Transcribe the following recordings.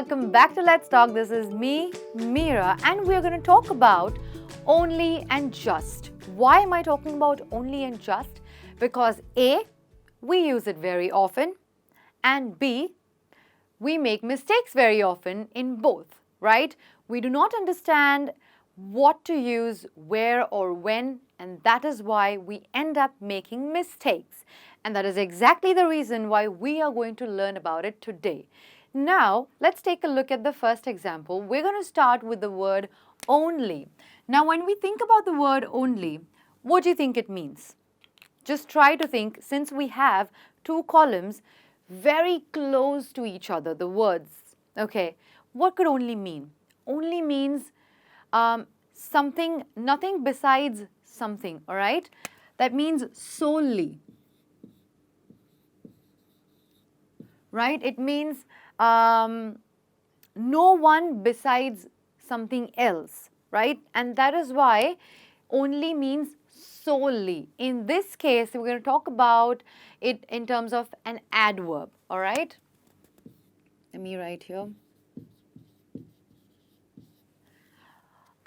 welcome back to Let's Talk. This is me, Meera, and we're going to talk about only and just. Why am I talking about only and just? Because A, we use it very often, and B, we make mistakes very often in both, right? We do not understand what to use, where or when, and that is why we end up making mistakes. And that is exactly the reason why we are going to learn about it today. Now, let's take a look at the first example. We're going to start with the word only. Now, when we think about the word only, what do you think it means? Just try to think, since we have two columns very close to each other, the words, okay, what could only mean? Only means something, nothing besides something, all right? That means solely, right? It means no one besides something else, right? And that is why only means solely. In this case, we're going to talk about it in terms of an adverb, all right? Let me write here.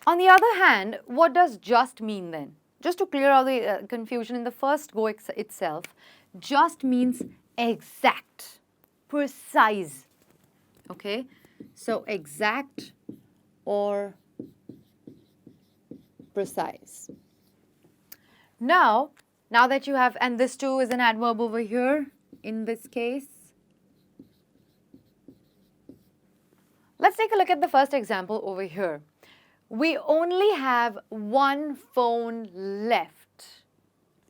On the other hand, what does just mean then? Just to clear all the confusion in the first go itself, just means exact, precise, okay? So exact or precise. Now that you have, and this too is an adverb over here in this case. Let's take a look at the first example over here. We only have one phone left.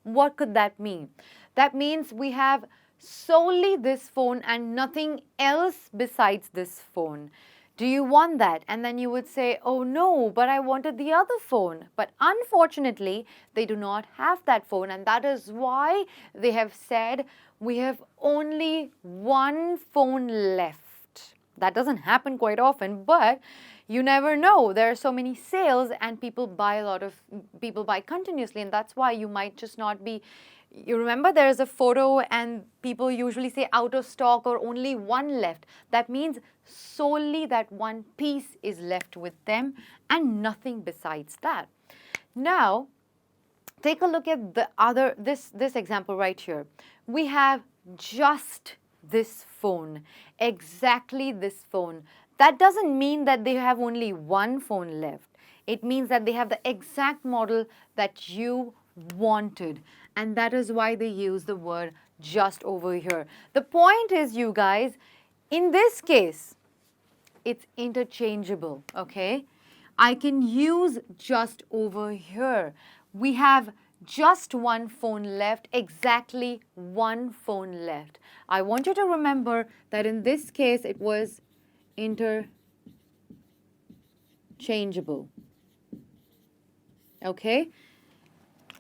What could that mean? That means we have solely this phone and nothing else besides this phone. Do you want that? And then you would say, oh no, but I wanted the other phone. But unfortunately, they do not have that phone, and that is why they have said we have only one phone left. That doesn't happen quite often, but you never know. There are so many sales and people buy continuously, and that's why you might just not be. You remember there is a photo and people usually say out of stock or only one left. That means solely that one piece is left with them and nothing besides that. Now, take a look at the other, this example right here. We have just this phone, exactly this phone. That doesn't mean that they have only one phone left. It means that they have the exact model that you wanted. And that is why they use the word just over here. The point is, you guys, in this case, it's interchangeable, okay? I can use just over here. We have just one phone left, exactly one phone left. I want you to remember that in this case, it was interchangeable, okay?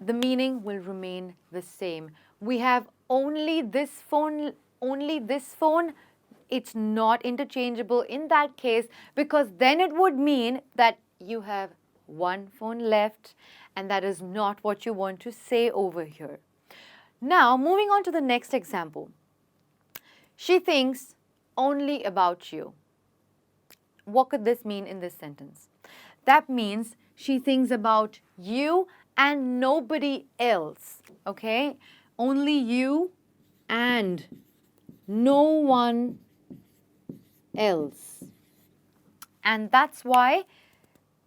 The meaning will remain the same. We have only this phone, it's not interchangeable in that case, because then it would mean that you have one phone left, and that is not what you want to say over here. Now, moving on to the next example. She thinks only about you. What could this mean in this sentence? That means she thinks about you and nobody else, okay? Only you and no one else. And that's why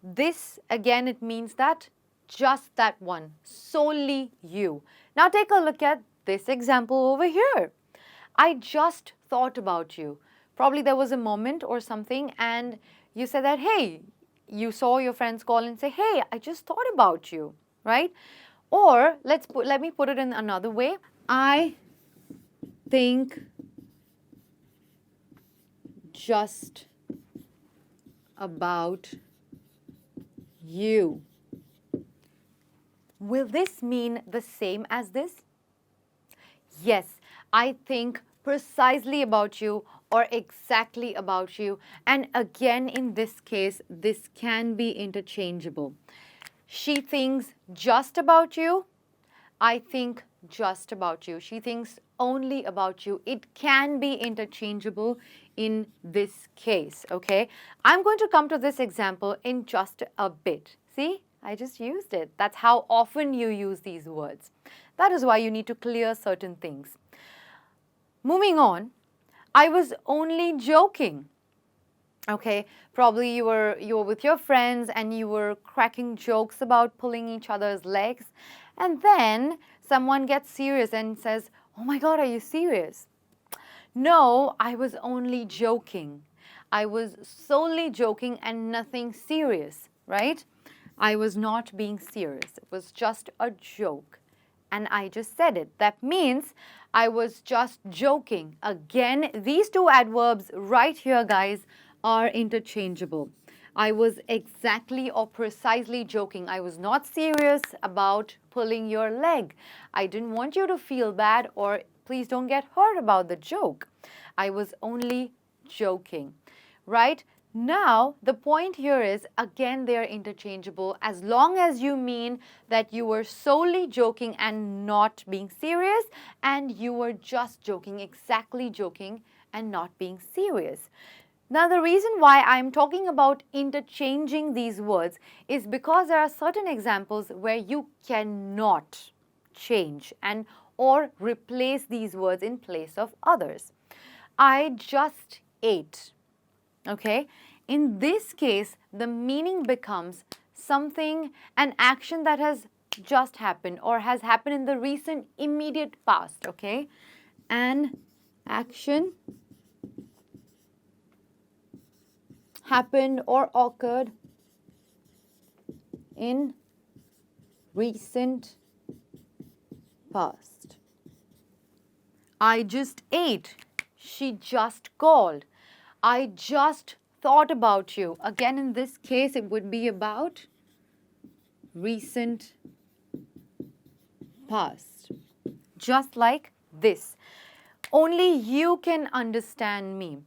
this, again, it means that just that one, solely you. Now take a look at this example over here. I just thought about you. Probably there was a moment or something and you said that, hey, you saw your friends call and say, hey, I just thought about you, right? Or let me put it in another way. I think just about you. Will this mean the same as this? Yes, I think precisely about you or exactly about you. And again, in this case, this can be interchangeable. She thinks just about you. I think just about you. She thinks only about you. It can be interchangeable in this case, okay? I'm going to come to this example in just a bit. See, I just used it. That's how often you use these words. That is why you need to clear certain things. Moving on, I was only joking. Okay, probably you were with your friends and you were cracking jokes about pulling each other's legs, and then someone gets serious and says, "Oh my God, are you serious?" No, I was only joking. I was solely joking and nothing serious, right? I was not being serious. It was just a joke. And I just said it. That means I was just joking. Again, these two adverbs right here, guys, are interchangeable. I was exactly or precisely joking. I was not serious about pulling your leg. I didn't want you to feel bad, or please don't get hurt about the joke. I was only joking, right? Now, the point here is, again, they are interchangeable as long as you mean that you were solely joking and not being serious, and you were just joking, exactly joking and not being serious. Now, the reason why I'm talking about interchanging these words is because there are certain examples where you cannot change and or replace these words in place of others. I just ate. Okay? In this case, the meaning becomes something, an action that has just happened or has happened in the recent immediate past. Okay? An action happened or occurred in recent past. I just ate. She just called. I just thought about you. Again, in this case, it would be about recent past. Just like this. Only you can understand me.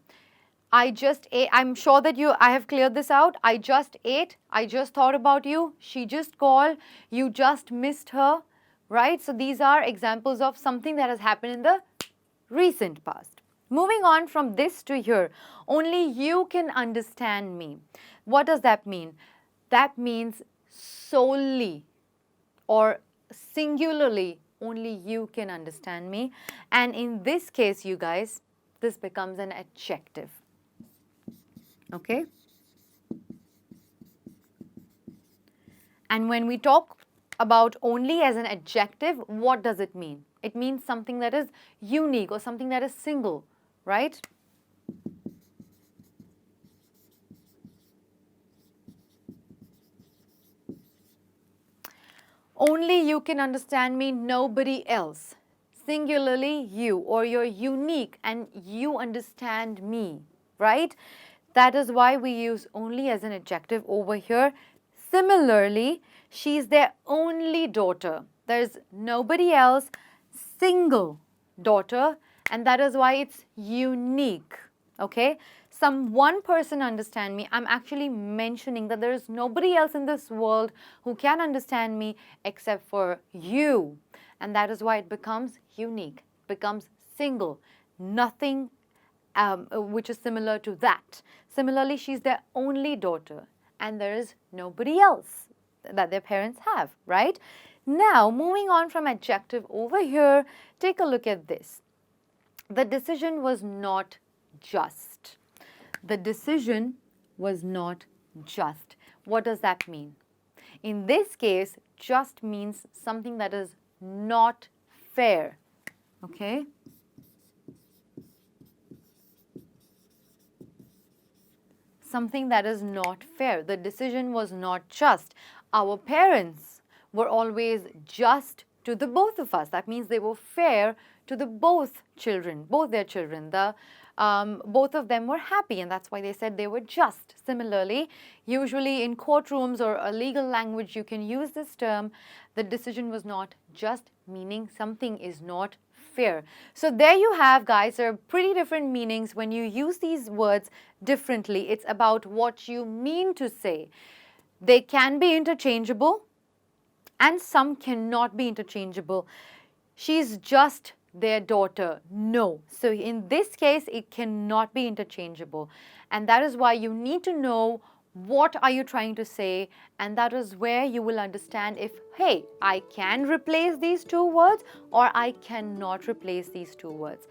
I just ate. I'm sure that I have cleared this out. I just ate. I just thought about you. She just called. You just missed her. Right? So these are examples of something that has happened in the recent past. Moving on from this to here, only you can understand me. What does that mean? That means solely or singularly, only you can understand me. And in this case, you guys, this becomes an adjective. Okay? And when we talk about only as an adjective, what does it mean? It means something that is unique or something that is single, right? Only you can understand me, nobody else. Singularly you, or you're unique and you understand me, right? That is why we use only as an adjective over here. Similarly, she's their only daughter. There's nobody else, single daughter, and that is why it's unique, okay? Some one person understand me. I'm actually mentioning that there is nobody else in this world who can understand me except for you. And that is why it becomes unique, becomes single, nothing which is similar to that. Similarly, she's their only daughter and there is nobody else that their parents have, right? Now, moving on from adjective over here, take a look at this. The decision was not just. The decision was not just. What does that mean? In this case, just means something that is not fair, okay? Something that is not fair. The decision was not just. Our parents were always just to the both of us. That means they were fair to the both children, both their children. Both of them were happy, and that's why they said they were just. Similarly, usually in courtrooms or a legal language, you can use this term, the decision was not just, meaning something is not fair. So there you have, guys, there are pretty different meanings when you use these words differently. It's about what you mean to say. They can be interchangeable and some cannot be interchangeable. She's just their daughter. No. So in this case, it cannot be interchangeable. And that is why you need to know what are you trying to say, and that is where you will understand if, hey, I can replace these two words or I cannot replace these two words.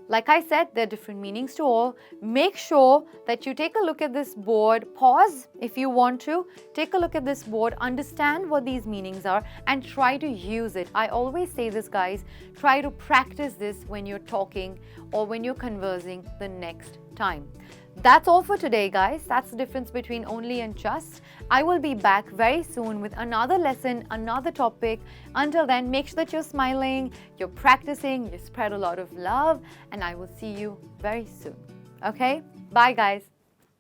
Like I said, there are different meanings to all. Make sure that you take a look at this board, pause if you want to, take a look at this board, understand what these meanings are and try to use it. I always say this, guys, try to practice this when you're talking or when you're conversing the next time. That's all for today, guys. That's the difference between only and just. I will be back very soon with another lesson, another topic. Until then, make sure that you're smiling, you're practicing, you spread a lot of love, and I will see you very soon. Okay? Bye, guys.